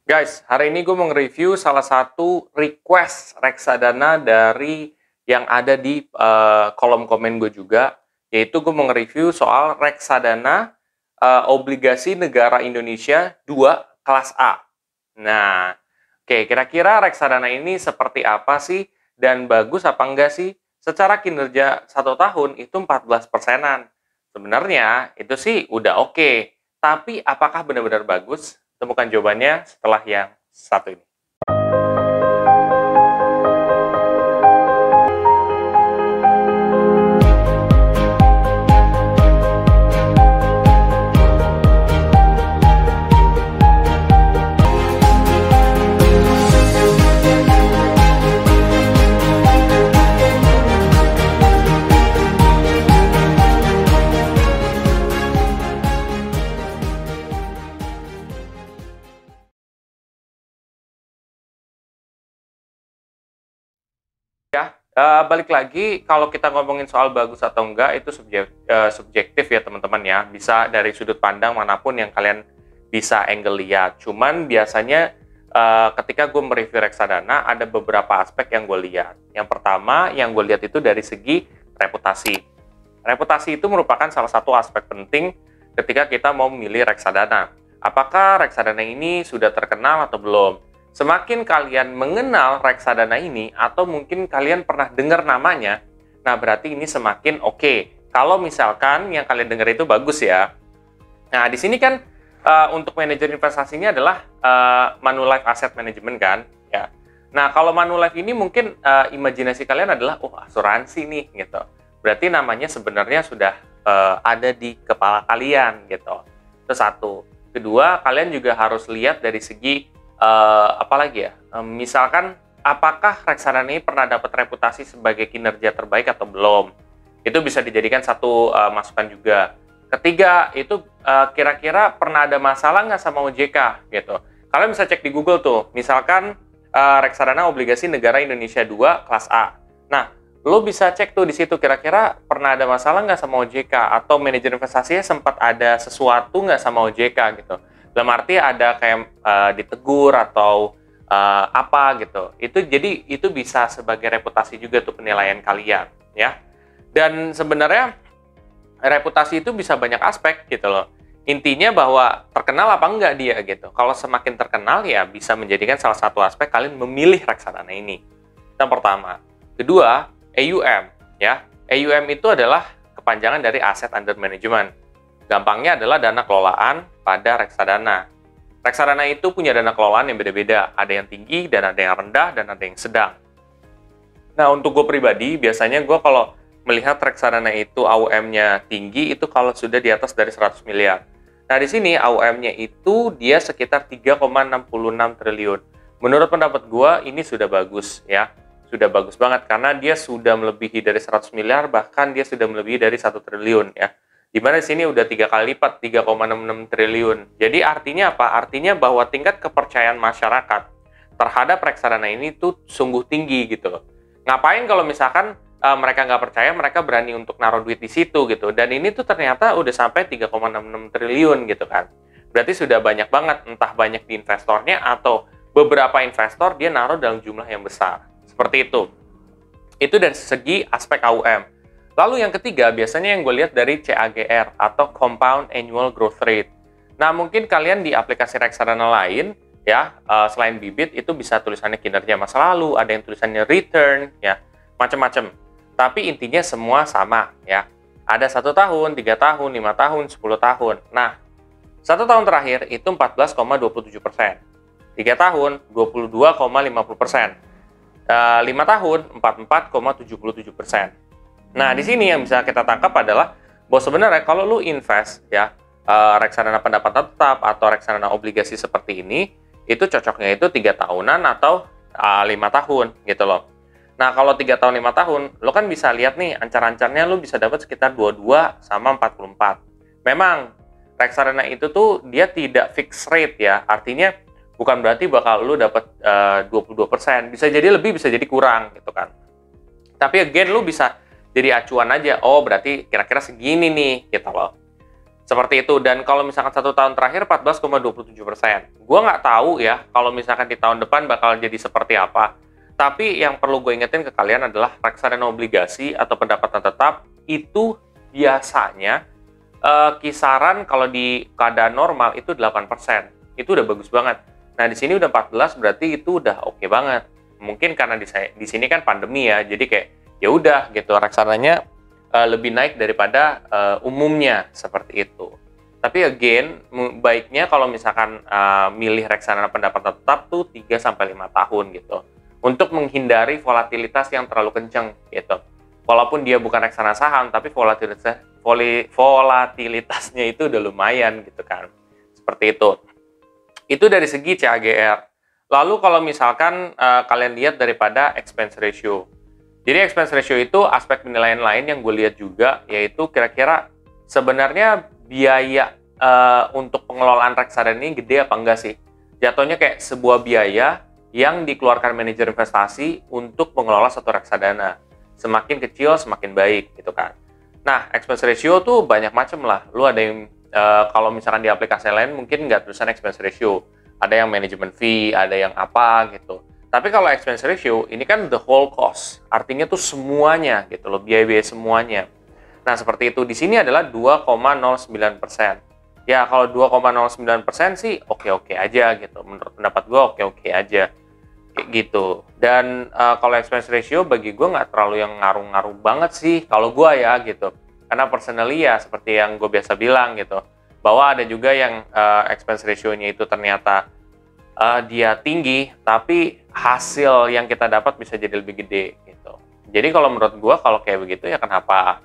Guys, hari ini gue mau nge-review salah satu request reksadana dari yang ada di kolom komen gue juga, yaitu gue mau nge-review soal reksadana obligasi negara Indonesia 2 kelas A. Nah, oke, kira-kira reksadana ini seperti apa sih dan bagus apa enggak sih? Secara kinerja 1 tahun itu 14%-an. Sebenarnya itu sih udah oke, tapi apakah benar-benar bagus? Temukan jawabannya setelah yang satu ini. Balik lagi, kalau kita ngomongin soal bagus atau enggak, itu subjektif ya teman-teman ya. Bisa dari sudut pandang manapun yang kalian bisa angle lihat. Cuman biasanya ketika gue mereview reksadana, ada beberapa aspek yang gue lihat. Yang pertama, yang gue lihat itu dari segi reputasi. Reputasi itu merupakan salah satu aspek penting ketika kita mau memilih reksadana. Apakah reksadana ini sudah terkenal atau belum? Semakin kalian mengenal reksadana ini, atau mungkin kalian pernah dengar namanya, nah berarti ini semakin oke. Kalau misalkan yang kalian dengar itu bagus ya. Nah, di sini kan untuk manajer investasinya adalah Manulife Asset Management kan, ya. Nah, kalau Manulife ini mungkin imajinasi kalian adalah, oh asuransi nih, gitu. Berarti namanya sebenarnya sudah ada di kepala kalian, gitu. Itu satu. Kedua, kalian juga harus lihat dari segi apalagi ya, misalkan apakah reksadana ini pernah dapat reputasi sebagai kinerja terbaik atau belum, itu bisa dijadikan satu masukan juga. Ketiga, itu kira-kira pernah ada masalah nggak sama OJK gitu. Kalian bisa cek di Google tuh, misalkan reksadana obligasi negara Indonesia 2 kelas A. Nah, lo bisa cek tuh di situ kira-kira pernah ada masalah nggak sama OJK, atau manajer investasinya sempat ada sesuatu nggak sama OJK gitu. Dalam arti ada kayak ditegur atau apa gitu. Jadi itu bisa sebagai reputasi juga tuh penilaian kalian ya. Dan sebenarnya reputasi itu bisa banyak aspek gitu loh. Intinya bahwa terkenal apa enggak dia gitu. Kalau semakin terkenal ya bisa menjadikan salah satu aspek kalian memilih reksadana ini. Yang pertama. Kedua, AUM ya. AUM itu adalah kepanjangan dari Asset Under Management. Gampangnya adalah dana kelolaan pada reksadana. Reksadana itu punya dana kelolaan yang beda-beda. Ada yang tinggi, dan ada yang rendah, dan ada yang sedang. Nah, untuk gue pribadi, biasanya gue kalau melihat reksadana itu AUM-nya tinggi, itu kalau sudah di atas dari 100 miliar. Nah, di sini AUM-nya itu dia sekitar 3,66 triliun. Menurut pendapat gue, ini sudah bagus ya. Sudah bagus banget, karena dia sudah melebihi dari 100 miliar, bahkan dia sudah melebihi dari 1 triliun ya. Di mana di sini udah 3 kali lipat, 3,66 triliun. Jadi artinya apa? Artinya bahwa tingkat kepercayaan masyarakat terhadap reksadana ini tuh sungguh tinggi gitu loh. Ngapain kalau misalkan mereka nggak percaya, mereka berani untuk naruh duit di situ gitu. Dan ini tuh ternyata udah sampai 3,66 triliun gitu kan. Berarti sudah banyak banget, entah banyak di investornya atau beberapa investor dia naruh dalam jumlah yang besar. Seperti itu. Itu dari segi aspek AUM. Lalu yang ketiga, biasanya yang gue lihat dari CAGR atau Compound Annual Growth Rate. Nah, mungkin kalian di aplikasi reksadana lain, ya, selain Bibit, itu bisa tulisannya kinerja masa lalu, ada yang tulisannya return, ya, macam-macam. Tapi intinya semua sama, ya. Ada 1 tahun, 3 tahun, 5 tahun, 10 tahun. Nah, 1 tahun terakhir itu 14,27%. 3 tahun, 22,50%. 5 tahun, 44,77%. Nah, di sini yang bisa kita tangkap adalah bahwa sebenarnya kalau lu invest ya reksadana pendapatan tetap atau reksadana obligasi seperti ini, itu cocoknya itu 3 tahunan atau 5 tahun gitu loh. Nah, kalau 3 tahun 5 tahun, lo kan bisa lihat nih ancar-ancarnya lu bisa dapat sekitar 22 sama 44. Memang reksadana itu tuh dia tidak fixed rate ya. Artinya bukan berarti bakal lu dapat 22%. Bisa jadi lebih, bisa jadi kurang gitu kan. Tapi again lu bisa jadi acuan aja, oh berarti kira-kira segini nih, gitu loh. Seperti itu. Dan kalau misalkan 1 tahun terakhir 14,27%. Gue nggak tahu ya kalau misalkan di tahun depan bakal jadi seperti apa. Tapi yang perlu gue ingetin ke kalian adalah reksadana obligasi atau pendapatan tetap itu biasanya kisaran kalau di keadaan normal itu 8%. Itu udah bagus banget. Nah, di sini udah 14 berarti itu udah oke banget. Mungkin karena di sini kan pandemi ya. Jadi kayak ya udah gitu reksadanya lebih naik daripada umumnya seperti itu. Tapi again, baiknya kalau misalkan milih reksadana pendapatan tetap tuh 3-5 tahun gitu. Untuk menghindari volatilitas yang terlalu kencang gitu. Walaupun dia bukan reksadana saham, tapi volatilitasnya itu udah lumayan gitu kan. Seperti itu. Itu dari segi CAGR. Lalu kalau misalkan kalian lihat daripada expense ratio. Jadi expense ratio itu aspek penilaian lain yang gue lihat juga, yaitu kira-kira sebenarnya biaya untuk pengelolaan reksadana ini gede apa enggak sih? Jatuhnya kayak sebuah biaya yang dikeluarkan manajer investasi untuk mengelola satu reksadana. Semakin kecil, semakin baik gitu kan. Nah, expense ratio tuh banyak macam lah. Lu ada yang, kalau misalkan di aplikasi lain mungkin nggak tulisan expense ratio. Ada yang management fee, ada yang apa gitu. Tapi kalau expense ratio, ini kan the whole cost. Artinya tuh semuanya gitu loh, biaya-biaya semuanya. Nah, seperti itu. Di sini adalah 2,09%. Ya, kalau 2,09% sih oke-oke aja gitu. Menurut pendapat gue oke-oke aja. Kayak gitu. Dan kalau expense ratio bagi gue nggak terlalu yang ngaruh-ngaruh banget sih kalau gue ya gitu. Karena personally ya seperti yang gue biasa bilang gitu. Bahwa ada juga yang expense ratio-nya itu ternyata dia tinggi, tapi hasil yang kita dapat bisa jadi lebih gede gitu. Jadi kalau menurut gue kalau kayak begitu ya kenapa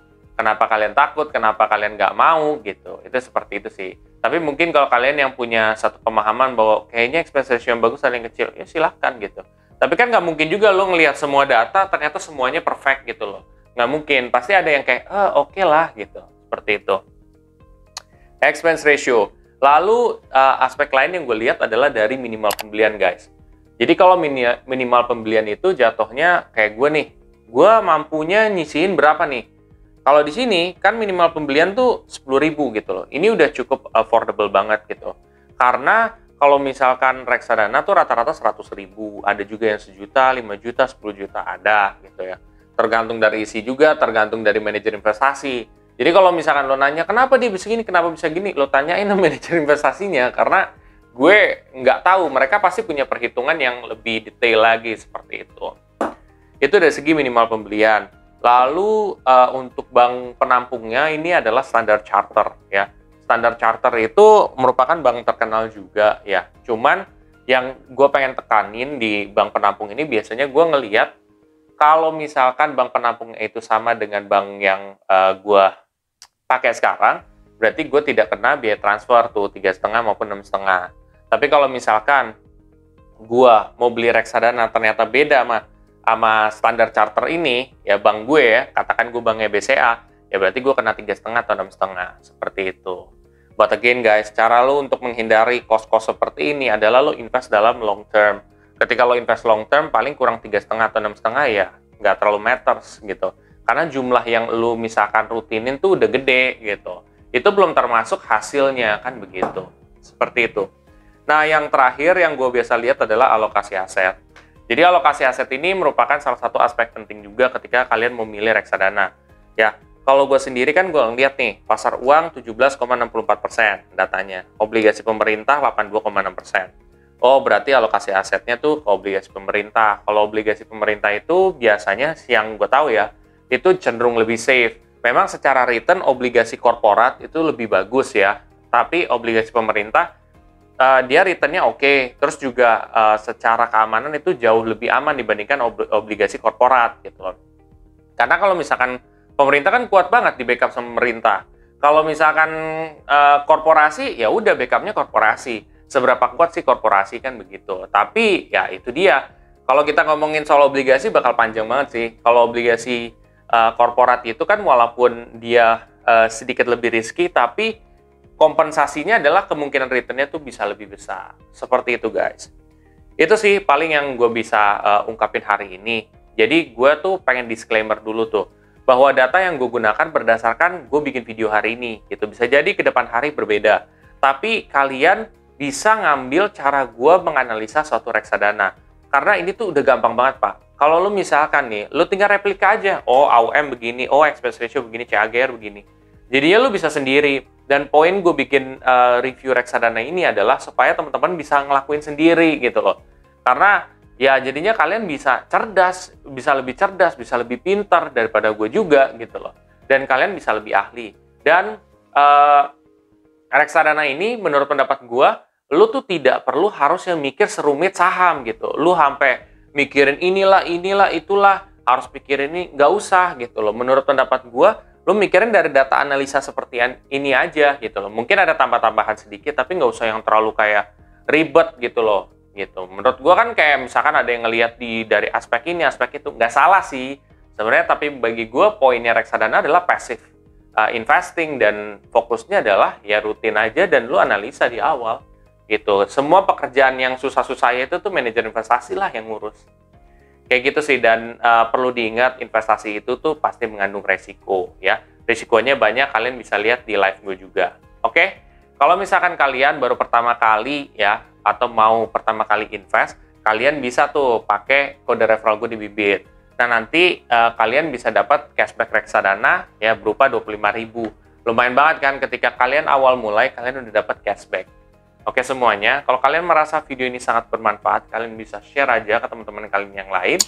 kalian takut, kenapa kalian nggak mau gitu. Itu seperti itu sih. Tapi mungkin kalau kalian yang punya satu pemahaman bahwa kayaknya expense ratio yang bagus ada yang kecil, ya silahkan gitu. Tapi kan nggak mungkin juga lo ngelihat semua data, ternyata semuanya perfect gitu loh. Nggak mungkin, pasti ada yang kayak, oke lah gitu. Seperti itu. Expense ratio. Lalu aspek lain yang gue lihat adalah dari minimal pembelian guys. Jadi kalau minimal pembelian itu jatuhnya kayak gue nih, gue mampunya nyisihin berapa nih? Kalau di sini kan minimal pembelian tuh 10.000 gitu loh. Ini udah cukup affordable banget gitu. Karena kalau misalkan reksadana tuh rata-rata 100.000, ada juga yang 1 juta, 5 juta, 10 juta ada gitu ya. Tergantung dari isi juga, tergantung dari manajer investasi. Jadi kalau misalkan lo nanya, kenapa dia bisa gini, kenapa bisa gini, lo tanyain sama manajer investasinya, karena gue nggak tahu, mereka pasti punya perhitungan yang lebih detail lagi seperti itu. Itu dari segi minimal pembelian. Lalu untuk bank penampungnya ini adalah Standard Chartered ya. Standard Chartered itu merupakan bank terkenal juga ya. Cuman yang gue pengen tekanin di bank penampung ini biasanya gue ngelihat kalau misalkan bank penampungnya itu sama dengan bank yang gue pakai sekarang, berarti gue tidak kena biaya transfer tuh 3,5 maupun 6,5. Tapi kalau misalkan gue mau beli reksadana ternyata beda sama Standard Chartered ini, ya bank gue ya, katakan gue banknya BCA, ya berarti gue kena 3,5 atau 6,5, seperti itu. But again guys, cara lo untuk menghindari cost-cost seperti ini adalah lo invest dalam long term. Ketika lo invest long term, paling kurang 3,5 atau 6,5 ya, nggak terlalu matters gitu. Karena jumlah yang lo misalkan rutinin tuh udah gede gitu. Itu belum termasuk hasilnya, kan begitu. Seperti itu. Nah, yang terakhir yang gue biasa lihat adalah alokasi aset. Jadi alokasi aset ini merupakan salah satu aspek penting juga ketika kalian memilih reksadana. Ya, kalau gue sendiri kan gue ngeliat nih, pasar uang 17,64% datanya. Obligasi pemerintah 82,6%. Oh, berarti alokasi asetnya tuh ke obligasi pemerintah. Kalau obligasi pemerintah itu biasanya yang gue tahu ya, itu cenderung lebih safe. Memang secara return obligasi korporat itu lebih bagus ya. Tapi obligasi pemerintah dia returnnya oke, terus juga secara keamanan itu jauh lebih aman dibandingkan obligasi korporat gitu loh. Karena kalau misalkan pemerintah kan kuat banget di backup sama pemerintah. Kalau misalkan korporasi ya udah backupnya korporasi. Seberapa kuat sih korporasi kan begitu. Tapi ya itu dia. Kalau kita ngomongin soal obligasi bakal panjang banget sih. Kalau obligasi korporat itu kan walaupun dia sedikit lebih risky, tapi kompensasinya adalah kemungkinan returnnya tuh bisa lebih besar. Seperti itu guys. Itu sih paling yang gue bisa ungkapin hari ini. Jadi gue tuh pengen disclaimer dulu tuh, bahwa data yang gue gunakan berdasarkan gue bikin video hari ini gitu. Bisa jadi ke depan hari berbeda, tapi kalian bisa ngambil cara gue menganalisa suatu reksadana, karena ini tuh udah gampang banget Pak. Kalau lu misalkan nih, lu tinggal replika aja, oh AUM begini, oh expense ratio begini, CAGR begini, jadinya lu bisa sendiri. Dan poin gue bikin review reksadana ini adalah supaya teman-teman bisa ngelakuin sendiri gitu loh, karena ya jadinya kalian bisa cerdas, bisa lebih pintar daripada gue juga gitu loh. Dan kalian bisa lebih ahli. Dan reksadana ini menurut pendapat gue, lu tuh tidak perlu harusnya mikir serumit saham gitu. Lu sampai mikirin inilah, itulah, harus pikirin ini, nggak usah gitu loh. Menurut pendapat gue, lu mikirin dari data analisa seperti ini aja gitu loh. Mungkin ada tambah-tambahan sedikit, tapi nggak usah yang terlalu kayak ribet gitu loh. Gitu. Menurut gue kan kayak misalkan ada yang ngelihat dari aspek ini, aspek itu, nggak salah sih sebenarnya, tapi bagi gue poinnya reksadana adalah passive investing, dan fokusnya adalah ya rutin aja dan lu analisa di awal gitu. Semua pekerjaan yang susah-susah itu tuh manajer investasi lah yang ngurus kayak gitu sih. Dan perlu diingat, investasi itu tuh pasti mengandung resiko ya. Resikonya banyak, kalian bisa lihat di live gue juga. Oke? Kalau misalkan kalian baru pertama kali ya, atau mau pertama kali invest, kalian bisa tuh pakai kode referral gue di Bibit. Nah, nanti kalian bisa dapat cashback reksadana ya berupa 25.000. Lumayan banget kan ketika kalian awal mulai, kalian udah dapat cashback. Oke semuanya, kalau kalian merasa video ini sangat bermanfaat, kalian bisa share aja ke teman-teman kalian yang lain.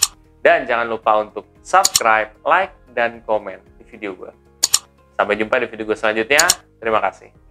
Dan jangan lupa untuk subscribe, like, dan komen di video gue. Sampai jumpa di video gue selanjutnya. Terima kasih.